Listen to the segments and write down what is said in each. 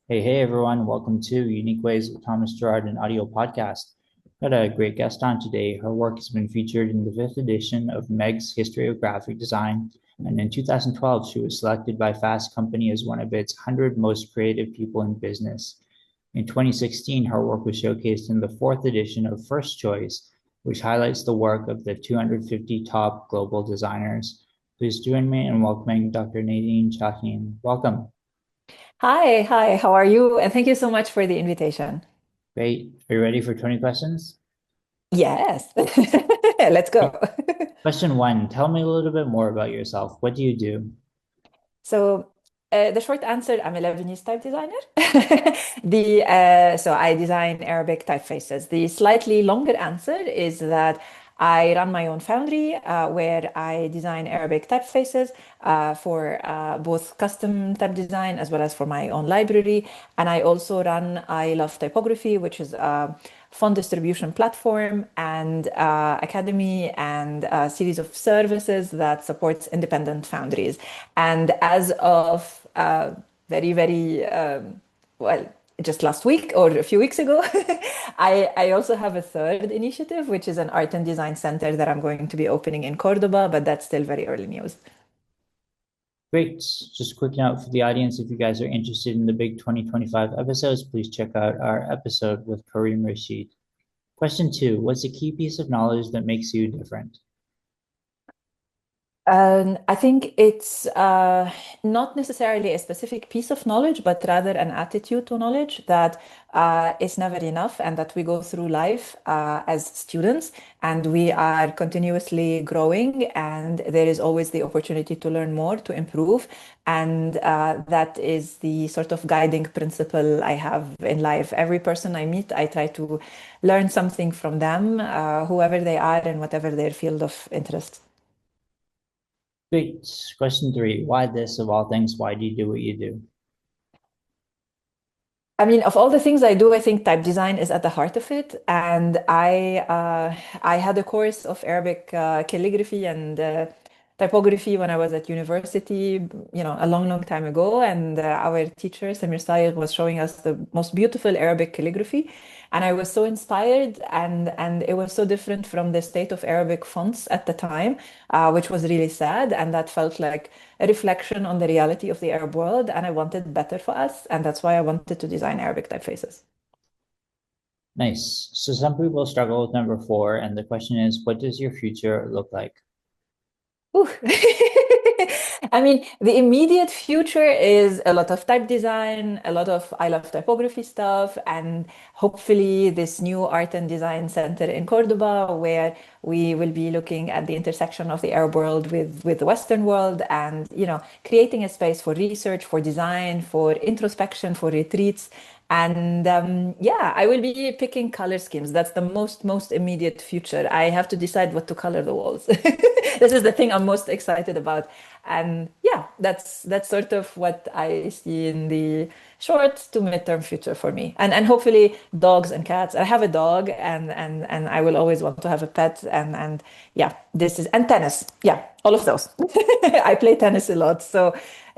Hey everyone, welcome to Unique Ways with Thomas Gerard, an audio podcast. Got a great guest on today. Her work has been featured in the fifth edition of Megg's History of Graphic Design, and in 2012, she was selected by Fast Company as one of its 100 most creative people in business. In 2016, her work was showcased in the fourth edition of First Choice, which highlights the work of the 250 top global designers. Please join me in welcoming Dr. Nadine Chahine. Welcome. Hi, how are you? And thank you so much for the invitation. Great. Are you ready for 20 questions? Yes, let's go. Question one, tell me a little bit more about yourself. What do you do? So, the short answer, I'm a Lebanese type designer. So I design Arabic typefaces. The slightly longer answer is that I run my own foundry where I design Arabic typefaces for both custom type design as well as for my own library. And I also run I Love Typography, which is a font distribution platform and academy and a series of services that supports independent foundries. And as of very, well, just last week or a few weeks ago, I also have a third initiative, which is an art and design center that I'm going to be opening in Cordoba, but that's still very early news. Great. Just a quick note for the audience, if you guys are interested in the big 2025 episodes, please check out our episode with Kareem Rashid. Question two, what's a key piece of knowledge that makes you different? I think it's not necessarily a specific piece of knowledge, but rather an attitude to knowledge that is never enough and that we go through life as students and we are continuously growing and there is always the opportunity to learn more, to improve. And that is the sort of guiding principle I have in life. Every person I meet, I try to learn something from them, whoever they are and whatever their field of interest. Great. Question three, why this of all things? Why do you do what you do? I mean, of all the things I do, I think type design is at the heart of it. And I had a course of Arabic calligraphy and typography when I was at university, a long time ago. And our teacher, Samir Sayegh, was showing us the most beautiful Arabic calligraphy. And I was so inspired, and it was so different from the state of Arabic fonts at the time, which was really sad. And that felt like a reflection on the reality of the Arab world, and I wanted better for us, and that's why I wanted to design Arabic typefaces. Nice. So some people struggle with number four, and the question is, what does your future look like? Ooh. I mean, the immediate future is a lot of type design, a lot of I love typography stuff, and hopefully this new art and design center in Cordoba, where we will be looking at the intersection of the Arab world with the Western world, and creating a space for research, for design, for introspection, for retreats. And yeah, I will be picking color schemes. That's the most immediate future. I have to decide what to color the walls. This is the thing I'm most excited about. And yeah, that's sort of what I see in the short to midterm future for me. And hopefully dogs and cats. I have a dog and I will always want to have a pet and yeah, this is and tennis. Yeah, all of those. I play tennis a lot. So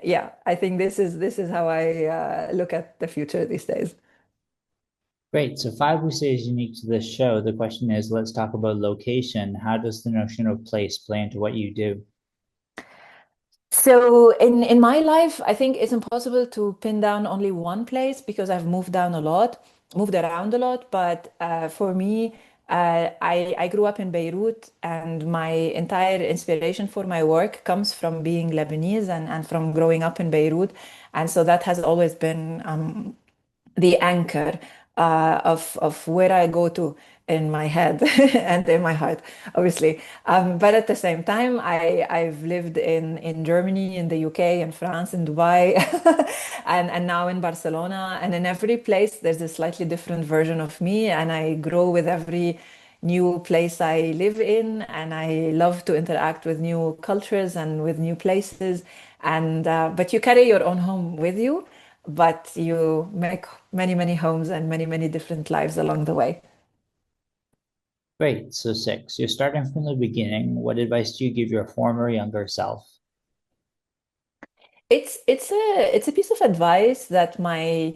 yeah, I think this is how I look at the future these days. Great. So five we say is unique to this show. The question is, let's talk about location. How does the notion of place play into what you do? So in my life, I think it's impossible to pin down only one place because I've moved around a lot. But for me, I grew up in Beirut, and my entire inspiration for my work comes from being Lebanese and from growing up in Beirut, and so that has always been the anchor of where I go to in my head and in my heart, obviously. But at the same time, I've lived in Germany, in the UK, in France, in Dubai, and now in Barcelona. And in every place, there's a slightly different version of me, and I grow with every new place I live in, and I love to interact with new cultures and with new places. And but you carry your own home with you, but you make many homes and many different lives along the way. Great. So six, you're starting from the beginning. What advice do you give your former younger self? It's a piece of advice that my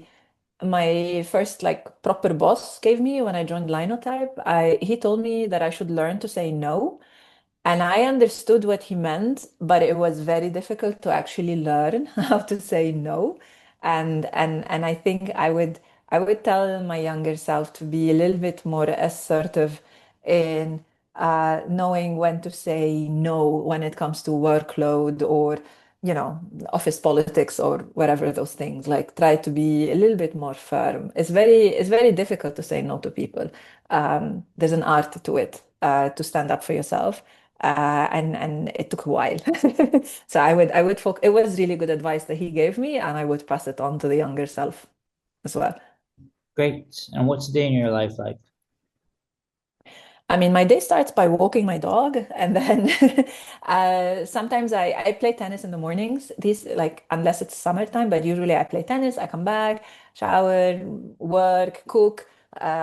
my first like proper boss gave me when I joined Linotype, he told me that I should learn to say no. And I understood what he meant, but it was very difficult to actually learn how to say no. And I think I would tell my younger self to be a little bit more assertive in knowing when to say no when it comes to workload or, office politics or whatever those things. Like try to be a little bit more firm. It's very difficult to say no to people. There's an art to it, to stand up for yourself, and it took a while. So I would focus. It was really good advice that he gave me, and I would pass it on to the younger self as well. Great. And what's a day in your life like? I mean, my day starts by walking my dog, and then sometimes I play tennis in the mornings. These like unless it's summertime, but usually I play tennis. I come back, shower, work, cook,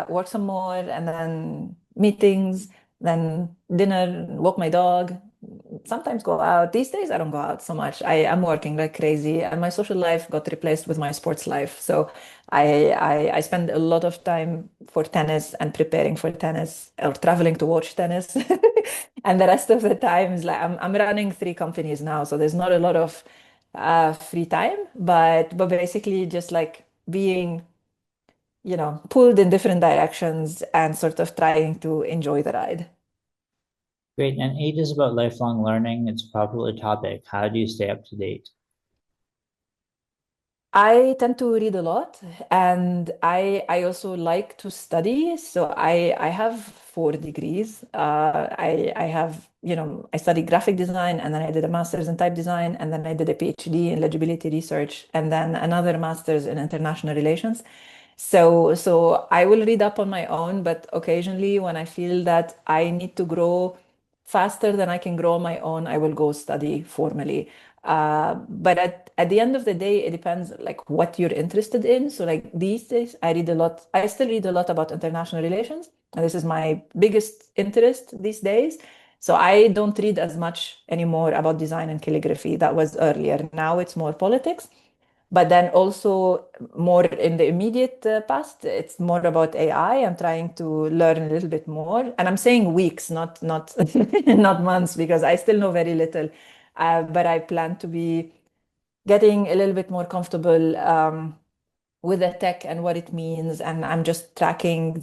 work some more, and then meetings, then dinner, walk my dog. Sometimes go out. These days I don't go out so much. I am working like crazy, and my social life got replaced with my sports life. So I spend a lot of time for tennis and preparing for tennis or traveling to watch tennis. And the rest of the time is like I'm running three companies now, so there's not a lot of free time, but basically just like being, pulled in different directions and sort of trying to enjoy the ride. Great. And eight is about lifelong learning. It's a popular topic. How do you stay up to date? I tend to read a lot, and I also like to study. So I have 4 degrees. I have, I studied graphic design, and then I did a master's in type design, and then I did a PhD in legibility research, and then another master's in international relations. So I will read up on my own, but occasionally when I feel that I need to grow faster than I can grow on my own, I will go study formally. But at the end of the day, it depends like what you're interested in. So like these days, I read a lot. I still read a lot about international relations, and this is my biggest interest these days. So I don't read as much anymore about design and calligraphy. That was earlier. Now it's more politics. But then also more in the immediate past, it's more about AI. I'm trying to learn a little bit more, and I'm saying weeks, not not months, because I still know very little. But I plan to be getting a little bit more comfortable with the tech and what it means. And I'm just tracking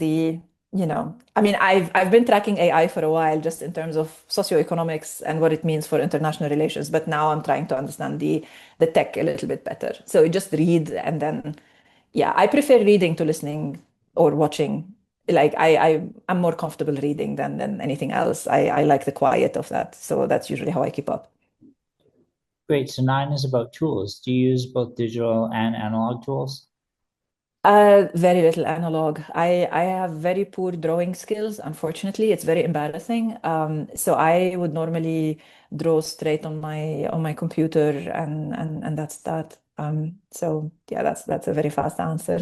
I mean, I've been tracking AI for a while, just in terms of socioeconomics and what it means for international relations. But now I'm trying to understand the tech a little bit better. So just read, and then yeah, I prefer reading to listening or watching. Like I'm more comfortable reading than anything else. I like the quiet of that. So that's usually how I keep up. Great. So nine is about tools. Do you use both digital and analog tools? Very little analog. I have very poor drawing skills, unfortunately. It's very embarrassing. So I would normally draw straight on my computer, and that's that. So yeah, that's a very fast answer.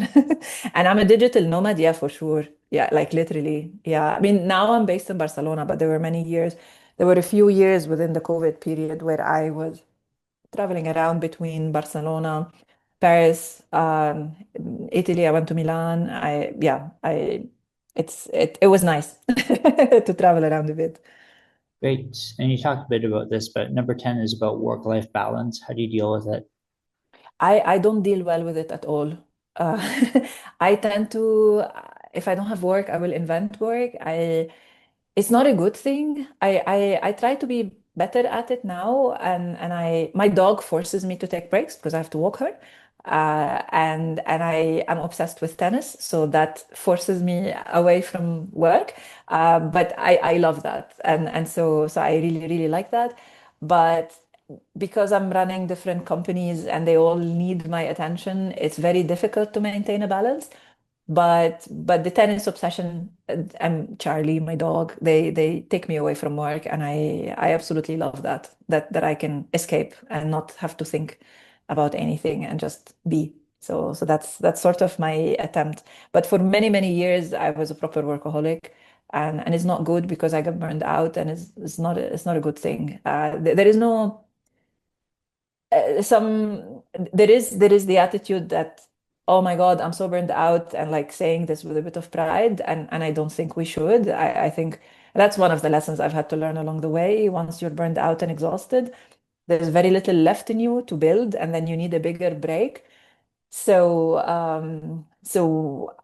And I'm a digital nomad, yeah, for sure. Yeah, like literally. Yeah. I mean, now I'm based in Barcelona, but there were a few years within the COVID period where I was traveling around between Barcelona, Paris, Italy. I went to Milan. It was nice to travel around a bit. Great. And you talked a bit about this, but number 10 is about work-life balance. How do you deal with it? I don't deal well with it at all. Uh, I tend to, if I don't have work, I will invent work. It's not a good thing. I try to be better at it now, and my dog forces me to take breaks because I have to walk her. And I am obsessed with tennis, so that forces me away from work. But I love that, and so I really really like that. But because I'm running different companies and they all need my attention, it's very difficult to maintain a balance. But the tennis obsession and Charlie, my dog, they take me away from work, and I absolutely love that I can escape and not have to think about anything and just be. So that's sort of my attempt. But for many many years, I was a proper workaholic. And it's not good because I got burned out, and it's not a good thing. There is no some there is the attitude that oh my God, I'm so burned out, and like saying this with a bit of pride. And I don't think we should. I think that's one of the lessons I've had to learn along the way. Once you're burned out and exhausted, there's very little left in you to build, and then you need a bigger break. So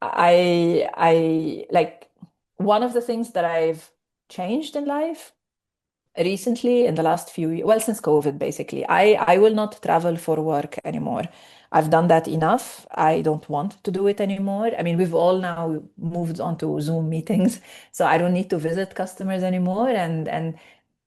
I like one of the things that I've changed in life recently in the last few years, well, since COVID, basically, I will not travel for work anymore. I've done that enough. I don't want to do it anymore. I mean, we've all now moved on to Zoom meetings, so I don't need to visit customers anymore. And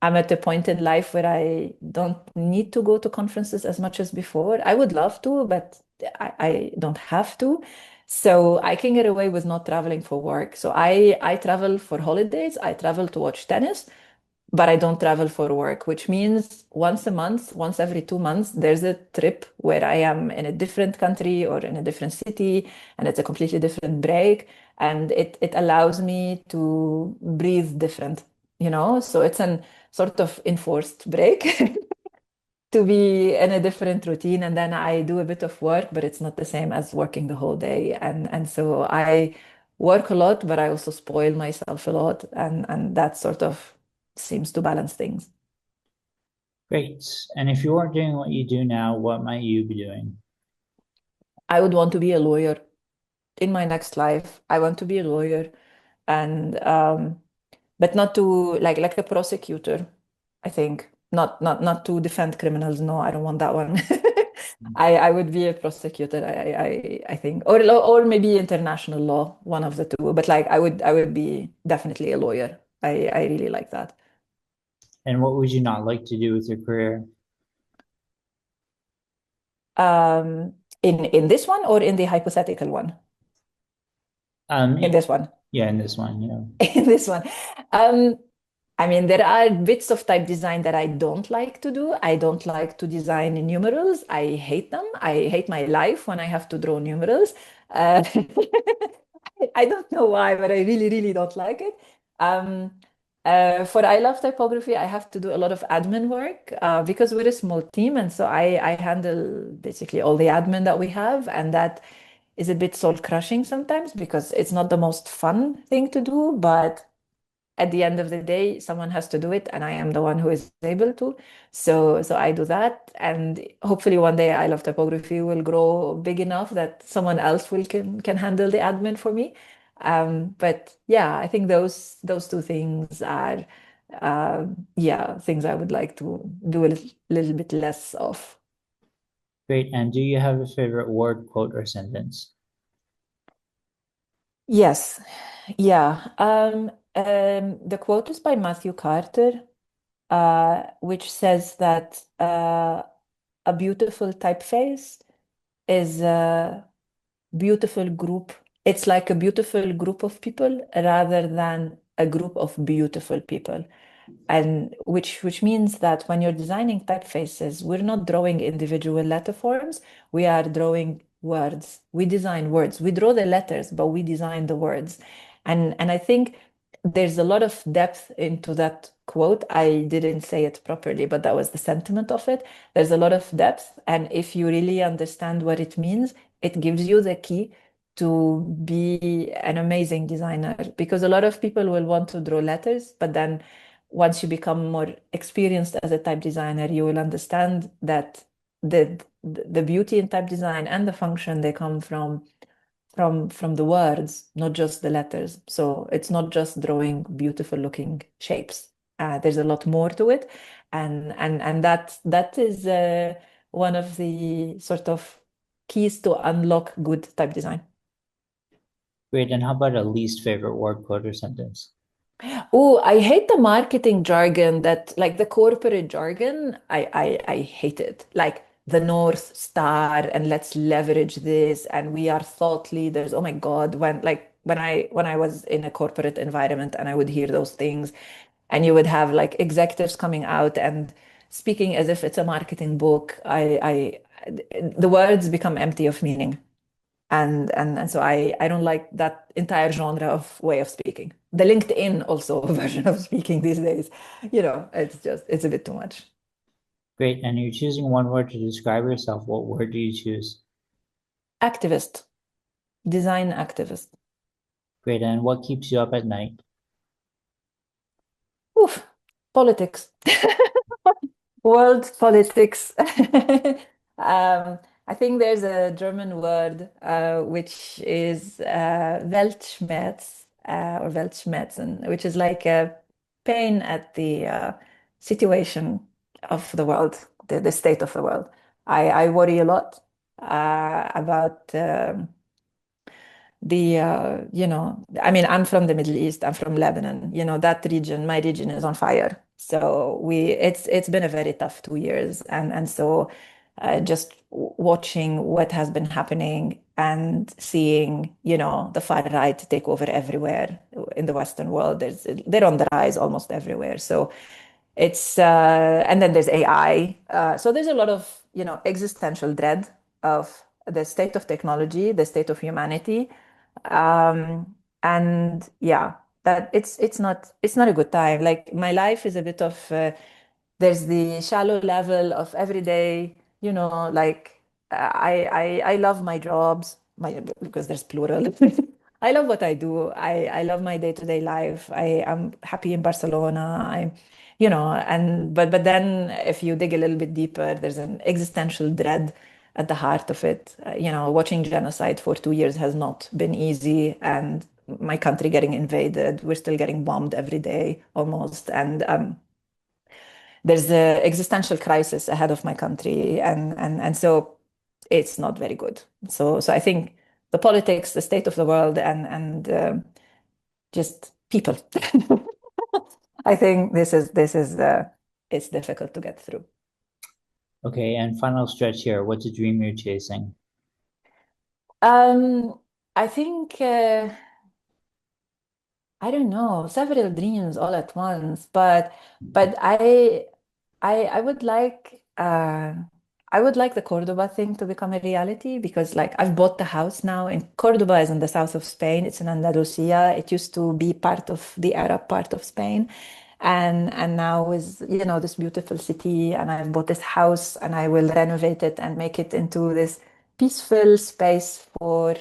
I'm at a point in life where I don't need to go to conferences as much as before. I would love to, but I don't have to. So I can get away with not traveling for work. So I travel for holidays. I travel to watch tennis, but I don't travel for work, which means once a month, once every 2 months, there's a trip where I am in a different country or in a different city, and it's a completely different break. And it allows me to breathe different, you know? So it's an sort of enforced break to be in a different routine. And then I do a bit of work, but it's not the same as working the whole day. And so I work a lot, but I also spoil myself a lot. And that sort of seems to balance things. Great. And if you weren't doing what you do now, what might you be doing? I would want to be a lawyer in my next life. I want to be a lawyer, and but not to like a prosecutor, I think. Not to defend criminals. No, I don't want that one. I would be a prosecutor, I think. Or maybe international law, one of the two. But like I would be definitely a lawyer. I really like that. And what would you not like to do with your career? In this one or in the hypothetical one? Um, In this one. yeah, in this one, In this one. Um, I mean, there are bits of type design that I don't like to do. I don't like to design numerals. I hate them. I hate my life when I have to draw numerals. Uh, I don't know why, but I really, really don't like it. Um, for I love typography, I have to do a lot of admin work because we're a small team, and so I handle basically all the admin that we have, and that is a bit soul crushing sometimes because it's not the most fun thing to do, but at the end of the day, someone has to do it, and I am the one who is able to. So I do that, and hopefully one day I love typography will grow big enough that someone else will can handle the admin for me. But yeah, I think those two things are yeah, things I would like to do a little bit less of. great. And do you have a favorite word, quote, or sentence? Yes, yeah. The quote is by Matthew Carter, which says that a beautiful typeface is a beautiful group. It's like a beautiful group of people rather than a group of beautiful people. And which means that when you're designing typefaces, we're not drawing individual letter forms, we are drawing words. We design words. We draw the letters, but we design the words. And I think there's a lot of depth into that quote. I didn't say it properly, but that was the sentiment of it. There's a lot of depth, and if you really understand what it means, it gives you the key to be an amazing designer, because a lot of people will want to draw letters, but then once you become more experienced as a type designer, you will understand that the beauty in type design and the function, they come from the words, not just the letters. So it's not just drawing beautiful looking shapes. There's a lot more to it, and that is one of the sort of keys to unlock good type design. Great. And how about a least favorite word, quote, or sentence? Oh, I hate the marketing jargon, that like the corporate jargon. I hate it. Like the North Star, and let's leverage this, and we are thought leaders. Oh my God, when I was in a corporate environment and I would hear those things, and you would have like executives coming out and speaking as if it's a marketing book. The words become empty of meaning. And so I don't like that entire genre of way of speaking. The LinkedIn also version of speaking these days, it's a bit too much. Great. And you're choosing one word to describe yourself. What word do you choose? Activist, design activist. Great. And what keeps you up at night? Oof, politics. World politics. I think there's a German word which is Weltschmerz or Weltschmerzen, which is like a pain at the situation of the world, the state of the world. I worry a lot about I mean, I'm from the Middle East, I'm from Lebanon, that region, my region is on fire. So it's been a very tough 2 years. And so just watching what has been happening and seeing, the far right take over everywhere in the Western world, they're on the rise almost everywhere. So and then there's AI. So there's a lot of, existential dread of the state of technology, the state of humanity. And yeah, that it's not a good time. Like my life is a bit of there's the shallow level of everyday, like I love my jobs, because there's plural. I love what I do. I love my day-to-day life. I am happy in Barcelona. But then if you dig a little bit deeper, there's an existential dread at the heart of it. Watching genocide for 2 years has not been easy, and my country getting invaded, we're still getting bombed every day almost, and there's an existential crisis ahead of my country, and so it's not very good. So I think the politics, the state of the world, and just people. I think this is it's difficult to get through. Okay. And final stretch here. What's a dream you're chasing? Um, I think I don't know, several dreams all at once, but I would like the Cordoba thing to become a reality, because like I've bought the house now, and Cordoba is in the south of Spain. It's in Andalusia. It used to be part of the Arab part of Spain. And now is, this beautiful city, and I've bought this house, and I will renovate it and make it into this peaceful space for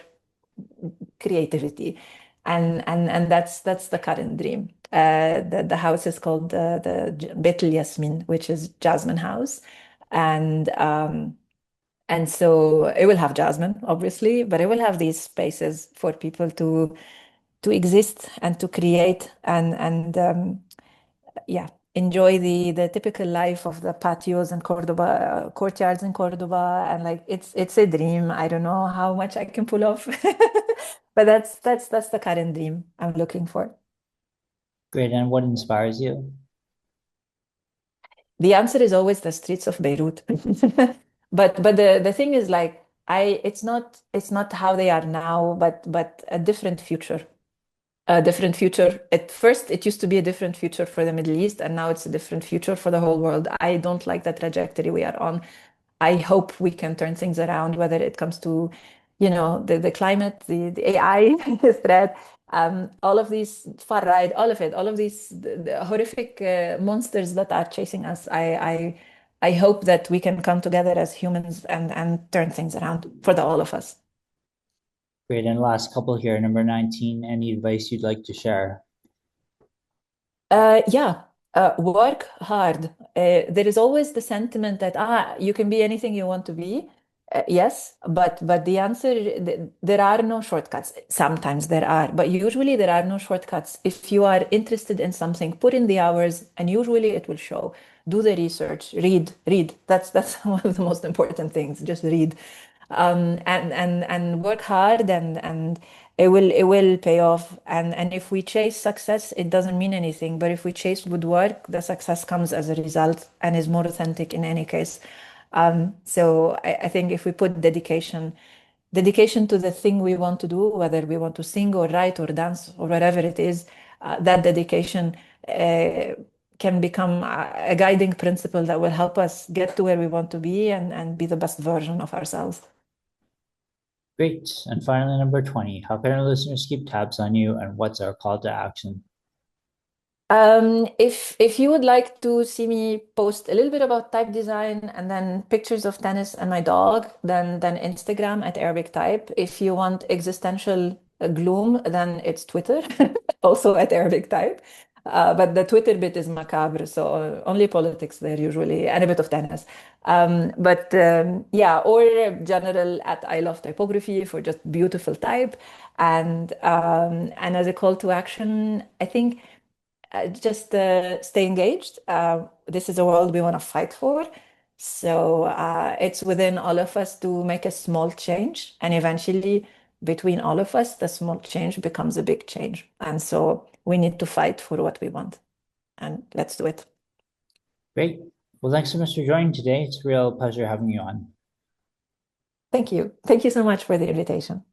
creativity. And that's the current dream. The house is called the Betel Yasmin, which is Jasmine House. And and so it will have jasmine, obviously, but it will have these spaces for people to exist and to create, and yeah, enjoy the typical life of the patios in Cordoba, courtyards in Cordoba, and like it's a dream. I don't know how much I can pull off, but that's the current dream I'm looking for. Great. And what inspires you? The answer is always the streets of Beirut. But the thing is, like, it's not how they are now, but a different future. A different future. At first, it used to be a different future for the Middle East, and now it's a different future for the whole world. I don't like the trajectory we are on. I hope we can turn things around, whether it comes to, the climate, the AI threat, all of these far right, all of these the horrific monsters that are chasing us. I hope that we can come together as humans and turn things around for the all of us. Great. And last couple here, number 19, any advice you'd like to share? Yeah, work hard. There is always the sentiment that you can be anything you want to be. Yes, but the answer, there are no shortcuts. Sometimes there are, but usually there are no shortcuts. If you are interested in something, put in the hours, and usually it will show. Do the research, read. That's one of the most important things. Just read, and work hard, and it will pay off. And if we chase success, it doesn't mean anything. But if we chase good work, the success comes as a result and is more authentic in any case. So I think if we put dedication to the thing we want to do, whether we want to sing or write or dance or whatever it is, that dedication can become a guiding principle that will help us get to where we want to be, and be the best version of ourselves. Great. And finally, number 20, how can our listeners keep tabs on you and what's our call to action? If you would like to see me post a little bit about type design and then pictures of tennis and my dog, then Instagram at Arabic Type. If you want existential gloom, then it's Twitter, also at Arabic Type. But the Twitter bit is macabre, so only politics there usually, and a bit of tennis. Yeah, or general at I love typography for just beautiful type. And as a call to action, I think just stay engaged. This is a world we want to fight for. So it's within all of us to make a small change. And eventually, between all of us, the small change becomes a big change. And so we need to fight for what we want. And let's do it. Great. Well, thanks so much for joining today. It's a real pleasure having you on. Thank you. Thank you so much for the invitation.